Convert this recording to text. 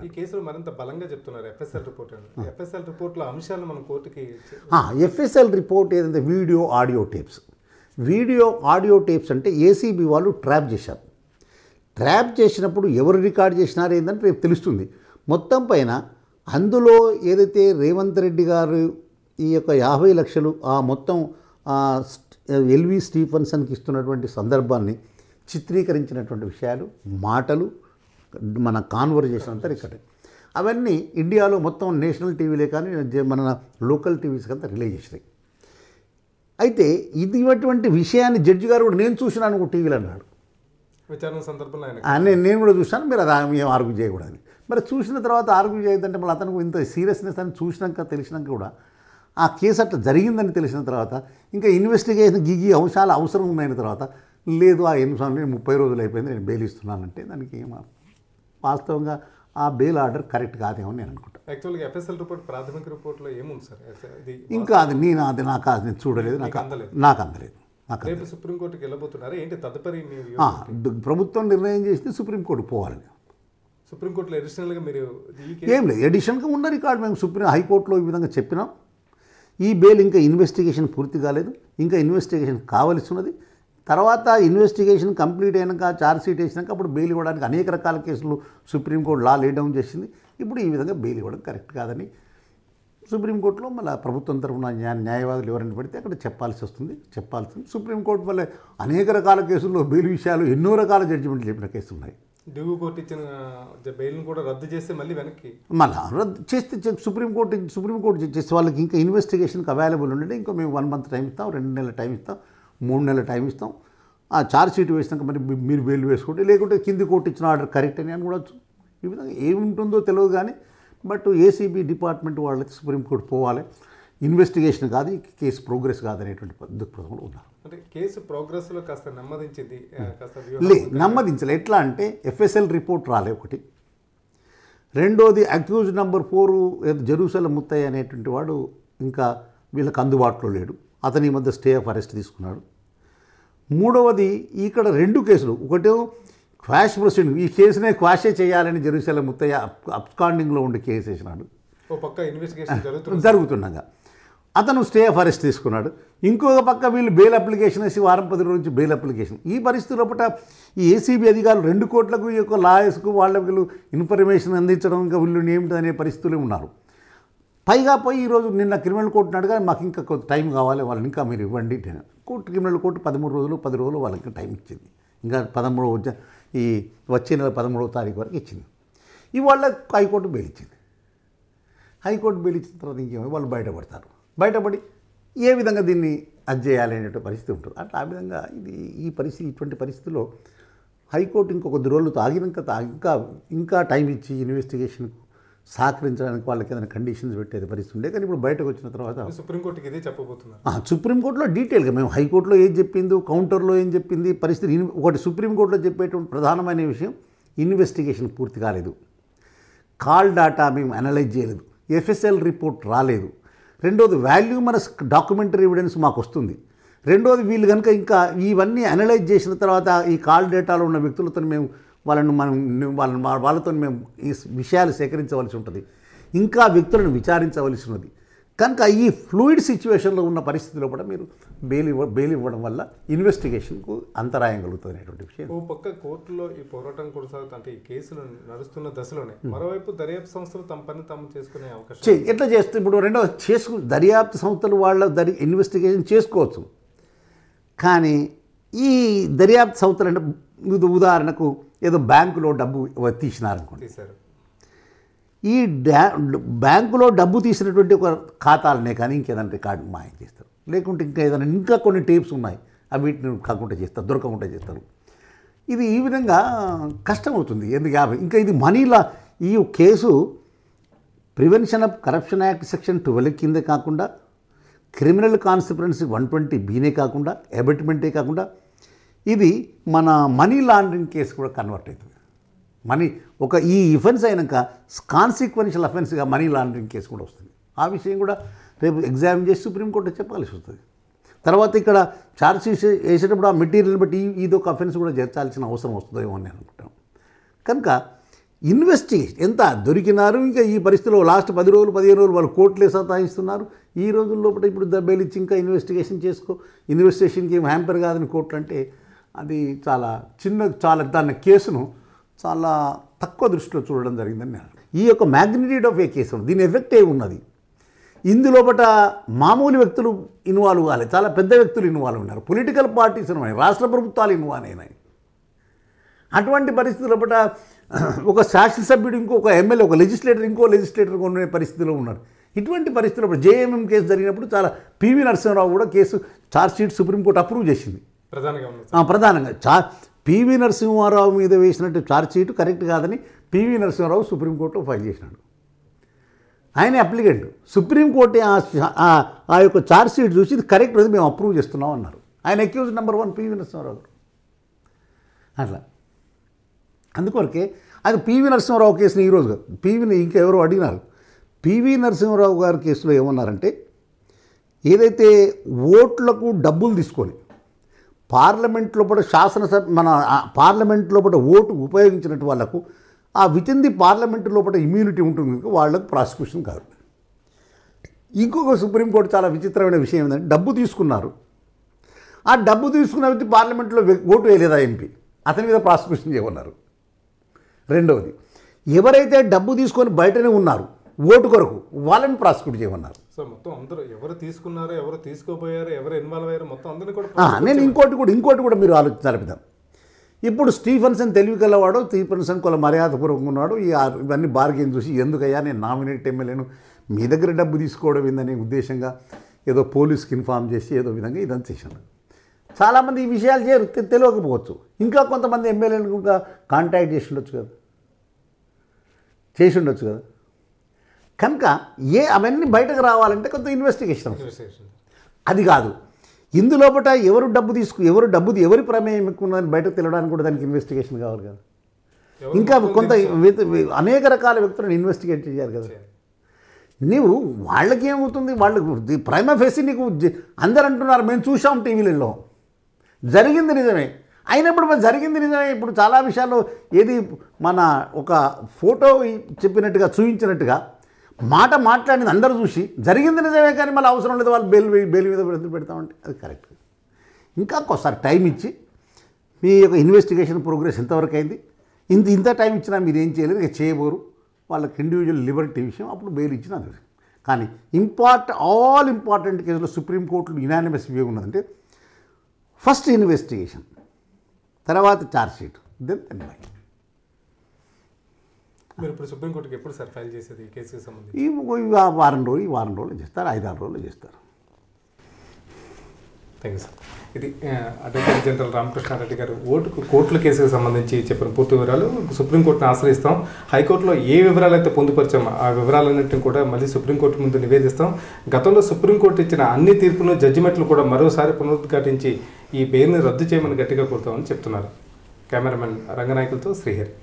ఈ కేసులో మరింత బలంగా చెప్తున్నారు ఎఫ్ఎస్ఎల్ రిపోర్ట్ అని. ఎఫ్ఎస్ఎల్ రిపోర్ట్లో అంశాలను మనం కోర్టుకి ఎఫ్ఎస్ఎల్ రిపోర్ట్ ఏదంటే వీడియో ఆడియో టేప్స్ అంటే ఏసీబీ వాళ్ళు ట్రాప్ చేశారు. ట్రాప్ చేసినప్పుడు ఎవరు రికార్డ్ చేసినారు ఏంటంటే రేపు తెలుస్తుంది. మొత్తం పైన అందులో ఏదైతే రేవంత్ రెడ్డి గారు ఈ యొక్క 50 లక్షలు ఆ మొత్తం ఎల్వి స్టీఫెన్సన్కి ఇస్తున్నటువంటి సందర్భాన్ని చిత్రీకరించినటువంటి విషయాలు, మాటలు, మన కాన్వర్జేషన్ అంతా రికార్డ్. అవన్నీ ఇండియాలో మొత్తం నేషనల్ టీవీలే కానీ మన లోకల్ టీవీస్కి అంతా రిలే చేసినాయి. అయితే ఇటువంటి విషయాన్ని జడ్జి గారు కూడా నేను చూసినాను టీవీలో అన్నాడు. విచారణ సందర్భంలో నేను కూడా చూశాను, మీరు అది ఏం ఆర్గ్యూ చేయకూడదని. మరి చూసిన తర్వాత ఆర్గ్యూ చేయొద్దంటే మళ్ళీ అతనికి ఇంత సీరియస్నెస్ అని చూసినాక తెలిసినాక కూడా ఆ కేసు అట్లా జరిగిందని తెలిసిన తర్వాత ఇంకా ఇన్వెస్టిగేషన్ అంశాలు అవసరం ఉన్న తర్వాత లేదు ఆ 30 రోజులు అయిపోయింది నేను బెయిల్ ఇస్తున్నానంటే దానికి వాస్తవంగా ఆ బెయిల్ ఆర్డర్ కరెక్ట్ కాదేమో నేను అనుకుంటాను. యాక్చువల్గా ఎఫ్ఎస్ఎల్ రిపోర్ట్ ప్రాథమిక రిపోర్ట్లో ఏముంది సార్? ఇంకా అది నేను చూడలేదు, నాకు అందలేదు. రేపు సుప్రీంకోర్టుకి వెళ్ళబోతున్నారు ఏంటి తదుపరి? ప్రభుత్వం నిర్ణయం చేస్తే సుప్రీంకోర్టు పోవాలని. సుప్రీంకోర్టులో అడిషనల్గా మీరు ఏం లేదు, అడిషనల్గా ఉన్న రికార్డు మేము హైకోర్టులో ఈ విధంగా చెప్పినాం. ఈ బెయిల్ ఇంకా ఇన్వెస్టిగేషన్ పూర్తి కాలేదు, ఇంకా ఇన్వెస్టిగేషన్ కావాల్సి ఉన్నది. తర్వాత ఇన్వెస్టిగేషన్ కంప్లీట్ అయినాక ఛార్జ్ షీట్ వేసినాక అప్పుడు బెయిల్ ఇవ్వడానికి అనేక రకాల కేసులు సుప్రీంకోర్టు లే డౌన్ చేసింది. ఇప్పుడు ఈ విధంగా బెయిల్ ఇవ్వడం కరెక్ట్ కాదని సుప్రీంకోర్టులో మళ్ళీ ప్రభుత్వం తరఫున న్యాయవాదులు ఎవరైనా పడితే అక్కడ చెప్పాల్సింది. సుప్రీంకోర్టు వల్ల అనేక రకాల కేసుల్లో బెయిల్ విషయాలు ఎన్నో రకాల జడ్జిమెంట్లు చెప్పిన కేసులు ఉన్నాయి. డ్యూ కోర్టు ఇచ్చిన బెయిల్ని కూడా రద్దు చేస్తే మళ్ళీ వెనక్కి రద్దు చేస్తే సుప్రీంకోర్టు చేస్తే వాళ్ళకి ఇంకా ఇన్వెస్టిగేషన్కి అవైలబుల్ ఉండండి. ఇంకా మేము 1 మంత్ టైం ఇస్తాం, 2 నెలల టైం ఇస్తాం, 3 నెలల టైం ఇస్తాం. ఆ ఛార్జ్ షీట్ వేసినాక మరి మీరు బెయిల్ వేసుకోండి, లేకుంటే కింది కోర్టు ఇచ్చిన ఆర్డర్ కరెక్ట్ అని అనుకోవచ్చు. ఈ విధంగా ఏముంటుందో తెలియదు కానీ బట్ ఏసీబీ డిపార్ట్మెంట్ వాళ్ళకి సుప్రీంకోర్టు పోవాలి. ఇన్వెస్టిగేషన్ కాదు, కేసు ప్రోగ్రెస్ కాదనేటువంటి దృక్పథంలో ఉన్నారు. అంటే కేసు ప్రోగ్రెస్లో కాస్త నెమ్మదించింది, నెమ్మదించలే. ఎట్లా అంటే ఎఫ్ఎస్ఎల్ రిపోర్ట్ రాలే ఒకటి. రెండోది అక్యూజ్ నెంబర్ 4 జెరూసలం ముత్తయ్య అనేటువంటి వాడు ఇంకా వీళ్ళకి అందుబాటులో లేడు, అతని మధ్య స్టే ఆఫ్ అరెస్ట్ తీసుకున్నాడు. మూడవది ఇక్కడ 2 కేసులు, ఒకటి క్వాష్ ప్రొసీడింగ్, ఈ కేసునే క్వాషే చేయాలని జెరూసలం ముత్తయ్య అబ్స్కాండింగ్లో ఉండి కేసు వేసినాడు. జరుగుతుండగా అతను స్టే ఆఫ్ అరెస్ట్ తీసుకున్నాడు. ఇంకొక పక్క వీళ్ళు బెయిల్ అప్లికేషన్ వేసి వారం 10 రోజుల నుంచి బెయిల్ అప్లికేషన్. ఈ పరిస్థితుల పట్ల ఈ ఏసీబీ అధికారులు 2 కోట్లకు ఈ యొక్క లాయర్స్కు వీళ్ళు ఇన్ఫర్మేషన్ అందించడం ఇంకా వీళ్ళు ఏమిటి అనే పరిస్థితులే ఉన్నారు. పైగా పోయి ఈరోజు నిన్న క్రిమినల్ కోర్టు అడగా మాకు ఇంకా కొంత టైం కావాలి, వాళ్ళని ఇంకా మీరు ఇవ్వండి. క్రిమినల్ కోర్టు 13 రోజులు 10 రోజులు వాళ్ళకి టైం ఇచ్చింది. ఇంకా 13 ఈ వచ్చే నెల 13వ తారీఖు వరకు ఇచ్చింది. ఇవాళ హైకోర్టు బెయిల్ ఇచ్చింది. హైకోర్టు బెయిల్ ఇచ్చిన తర్వాత ఇంకేమో వాళ్ళు బయటపడి ఏ విధంగా దీన్ని అది చేయాలి అనేటువంటి పరిస్థితి ఉంటుంది. అట్లా ఆ విధంగా ఇటువంటి పరిస్థితుల్లో హైకోర్టు ఇంకొక కొద్ది రోజులతో ఆగినాక ఇంకా టైం ఇచ్చి ఇన్వెస్టిగేషన్కు సహకరించడానికి వాళ్ళకి ఏదైనా కండిషన్స్ పెట్టేది పరిస్థితి ఉండే. కానీ ఇప్పుడు బయటకు వచ్చిన తర్వాత సుప్రీంకోర్టుకి ఇదే చెప్పబోతున్నారు. సుప్రీంకోర్టులో డీటెయిల్గా మేము హైకోర్టులో ఏం చెప్పిందో, కౌంటర్లో ఏం చెప్పింది పరిస్థితి. ఒకటి సుప్రీంకోర్టులో చెప్పేటువంటి ప్రధానమైన విషయం ఇన్వెస్టిగేషన్ పూర్తి కాలేదు, కాల్ డాటా మేము అనలైజ్ చేయలేదు, ఎఫ్ఎస్ఎల్ రిపోర్ట్ రాలేదు. రెండోది వాల్యూమరస్ డాక్యుమెంటరీ ఎవిడెన్స్ మాకు వస్తుంది. రెండోది వీళ్ళు కనుక ఇంకా ఇవన్నీ అనలైజ్ చేసిన తర్వాత ఈ కాల్ డేటాలో ఉన్న వ్యక్తులతో మేము వాళ్ళతో మేము ఈ విషయాలు సేకరించవలసి ఉంటుంది, ఇంకా వ్యక్తులను విచారించవలసి ఉన్నది. కనుక ఈ ఫ్లూయిడ్ సిచ్యువేషన్లో ఉన్న పరిస్థితిలో కూడా మీరు బెయిల్ ఇవ్వడం వల్ల ఇన్వెస్టిగేషన్కు అంతరాయం కలుగుతుంది అనేటువంటి విషయం. ఓ పక్క కోర్టులో ఈ పోరాటం కొనసాగుతుంది, అంటే ఈ కేసులు నడుస్తున్న దశలోనే మరోవైపు దర్యాప్తు సంస్థలు తమ పని తాము చేసుకునే అవకాశం ఎట్లా చేస్తే ఇప్పుడు దర్యాప్తు సంస్థలు వాళ్ళ ఇన్వెస్టిగేషన్ చేసుకోవచ్చు. కానీ ఈ దర్యాప్తు సంస్థలు అంటే ఉదాహరణకు ఏదో బ్యాంకులో డబ్బు తీసినారనుకోండి, ఈ బ్యాంకులో డబ్బు తీసినటువంటి ఒక ఖాతాలనే కానీ ఇంకేదైనా రికార్డు మాయం చేస్తారు, లేకుంటే ఇంకా కొన్ని టేప్స్ ఉన్నాయి అవి వీటిని దొరకకుండా చేస్తారు. ఇది ఈ విధంగా కష్టమవుతుంది. ఇంకా ఇది మనీలా ఈ case prevention of corruption act section 12 కిందే కాకుండా క్రిమినల్ కాన్సిక్వెన్సీ 120(b) కాకుండా అబెట్మెంటే కాకుండా ఇది మన మనీ లాండరింగ్ కేసు కూడా కన్వర్ట్ అవుతుంది. ఈ ఇఫెన్స్ అయినాక కాన్సిక్వెన్షియల్ అఫెన్స్గా మనీ లాండరింగ్ కేసు కూడా వస్తుంది. ఆ విషయం కూడా రేపు ఎగ్జామిన్ చేసి సుప్రీంకోర్టు చెప్పాల్సి వస్తుంది. తర్వాత ఇక్కడ ఛార్జ్ షీట్ వేసేటప్పుడు ఆ మెటీరియల్ని బట్టి ఇదొక అఫెన్స్ కూడా చేర్చాల్సిన అవసరం వస్తుందేమో అని నేను అనుకుంటాను. కనుక ఇన్వెస్టిగేషన్ ఎంత దొరికినారు. ఇంకా ఈ పరిస్థితిలో లాస్ట్ 10 రోజులు 15 రోజులు వాళ్ళు కోర్టులే సతాయిస్తున్నారు. ఈ రోజుల లోపల ఇప్పుడు బెయిల్ ఇచ్చి ఇంకా ఇన్వెస్టిగేషన్కి ఏం హ్యాంపర్ కాదని కోర్టులు అంటే అది చాలా దాని కేసును చాలా తక్కువ దృష్టిలో చూడడం జరిగిందని నేను. ఈ యొక్క మ్యాగ్నిట్యూడ్ ఆఫ్ ఏ కేసు దీని ఎఫెక్ట్ ఏమున్నది, ఇందులోపట మామూలు వ్యక్తులు ఇన్వాల్వ్ కాలేదు, చాలా పెద్ద వ్యక్తులు ఇన్వాల్వ్ ఉన్నారు, పొలిటికల్ పార్టీస్ ఉన్నాయి, రాష్ట్ర ప్రభుత్వాలు ఇన్వాల్వ్ అయినాయి. అటువంటి పరిస్థితులపట ఒక శాసనసభ్యుడు ఇంకొక ఎమ్మెల్యే ఒక లెజిస్లేటర్ కొనే పరిస్థితిలో ఉన్నారు. ఇటువంటి పరిస్థితుల్లో జేఎంఎం కేసు జరిగినప్పుడు చాలా పివి నరసింహారావు కూడా కేసు ఛార్జ్షీట్ సుప్రీంకోర్టు అప్రూవ్ చేసింది. ప్రధానంగా పివి నరసింహారావు మీద వేసినట్టు ఛార్జ్షీట్ కరెక్ట్ కాదని పివి నరసింహారావు సుప్రీంకోర్టులో ఫైల్ చేసినాడు. ఆయన అప్లికెంట్. సుప్రీంకోర్టు ఆ యొక్క ఛార్జ్షీట్ చూసి ఇది కరెక్ట్ అది మేము అప్రూవ్ చేస్తున్నాం అన్నారు. ఆయన అక్యూజ్ నెంబర్ 1 పివి నరసింహారావు గారు. అట్లా అందుకొరకే అది పివి నరసింహారావు కేసుని ఈరోజు పివిని ఇంకెవరో అడిగినారు. పివి నరసింహారావు గారి కేసులో ఏమన్నారంటే ఏదైతే ఓట్లకు డబ్బులు తీసుకొని పార్లమెంట్ లోపల పార్లమెంట్ లోపల ఓటు ఉపయోగించినట్టు వాళ్లకు ఆ వితిన్ ది పార్లమెంట్ లోపల ఇమ్యూనిటీ ఉంటుంది కనుక వాళ్ళకు ప్రాసిక్యూషన్ కాదు. ఇంకొక సుప్రీంకోర్టు చాలా విచిత్రమైన విషయం ఏంటంటే డబ్బు తీసుకున్నారు, ఆ డబ్బు తీసుకున్న వ్యక్తి పార్లమెంట్లో ఓటు వేయలేదా ఎంపీ, అతని మీద ప్రాసిక్యూషన్ చేయమన్నారు. రెండవది ఎవరైతే డబ్బు తీసుకొని బయటనే ఉన్నారు ఓటు కొరకు వాళ్ళని ప్రాసిక్యూట్ చేయమన్నారు. సో మొత్తం అందరూ ఎవరు తీసుకున్నారో ఎవరు తీసుకోపోయారో ఎవరు ఇన్వాల్వ్ అయ్యారో మొత్తం అందరినీ కూడా నేను ఇంకోటి కూడా మీరు ఆలోచించాలి. ఇప్పుడు స్టీఫెన్సన్ తెలివికలవాడు, స్టీఫెన్సన్ కొల మర్యాదపూర్వకంగా ఉన్నాడు. ఇవన్నీ బార్గెన్ చూసి ఎందుకయ్యా నేను నామినేట్ ఎమ్మెల్యేను మీ దగ్గర డబ్బు తీసుకోవడం ఏందనే ఉద్దేశంగా ఏదో పోలీస్కి ఇన్ఫామ్ చేసి ఏదో విధంగా ఇదంతా చేశాను. చాలామంది ఈ విషయాలు తెలియకపోవచ్చు. ఇంకా కొంతమంది ఎమ్మెల్యేలను ఇంకా కాంటాక్ట్ చేసి ఉండొచ్చు కదా. కనుక అవన్నీ బయటకు రావాలంటే కొంత ఇన్వెస్టిగేషన్ అది కాదు. ఇందులోపట ఎవరి ప్రమేయం ఎక్కువని బయటకు తెలియడానికి కూడా దానికి ఇన్వెస్టిగేషన్ కావాలి కదా. ఇంకా కొంత అనేక రకాల వ్యక్తులను ఇన్వెస్టిగేట్ చేయాలి కదా. నీవు వాళ్ళకేమవుతుంది, వాళ్ళకి ప్రైమా ఫేసి నీకు అందరు అంటున్నారు మేము చూసాం టీవీలలో జరిగింది నిజమే అయినప్పుడు జరిగింది నిజమే. ఇప్పుడు చాలా విషయాల్లో ఏది మన ఒక ఫోటో చెప్పినట్టుగా చూపించినట్టుగా మాట్లాడింది అందరూ చూసి జరిగింది నిజమే కానీ మళ్ళీ అవసరం లేదు వాళ్ళు బెయిల్ మీద పెడతామంటే అది కరెక్ట్. ఇంకా ఒకసారి టైం ఇచ్చి మీ యొక్క ఇన్వెస్టిగేషన్ ప్రోగ్రెస్ ఎంతవరకు అయింది, ఇంత టైం ఇచ్చినా మీరు ఏం చేయలేదు, ఇక చేయబోరు, వాళ్ళకి ఇండివిజువల్ లిబర్టీ విషయం అప్పుడు బెయిల్ ఇచ్చిన అది. కానీ ఆల్ ఇంపార్టెంట్ కేసులో సుప్రీంకోర్టులో యునానిమస్ వ్యూ ఉన్నదంటే ఫస్ట్ ఇన్వెస్టిగేషన్, తర్వాత ఛార్జ్షీట్, దెన్ బై. మీరు ఇప్పుడు సుప్రీంకోర్టుకి ఎప్పుడు సార్ ఫైల్ చేసేది ఈ కేసుకి సంబంధించి? ఈ వారం రోజులు చేస్తారు, 5-6 రోజులు చేస్తారు. Thank you sir. ఇది అడ్వకేట్ జనరల్ రామకృష్ణారెడ్డి గారు కోర్టుల కేసుకు సంబంధించి చెప్పిన పూర్తి వివరాలు. సుప్రీంకోర్టును ఆశ్రయిస్తాం, హైకోర్టులో ఏ వివరాలు అయితే పొందుపరిచామో ఆ వివరాలన్నింటినీ కూడా మళ్ళీ సుప్రీంకోర్టు ముందు నివేదిస్తాం. గతంలో సుప్రీంకోర్టు ఇచ్చిన అన్ని తీర్పులు జడ్జిమెంట్లు కూడా మరోసారి పునరుద్ఘాటించి ఈ బెయిల్ని రద్దు చేయమని గట్టిగా కోరుతామని చెప్తున్నారు. కెమెరామెన్ రంగనాయకులతో శ్రీహరి.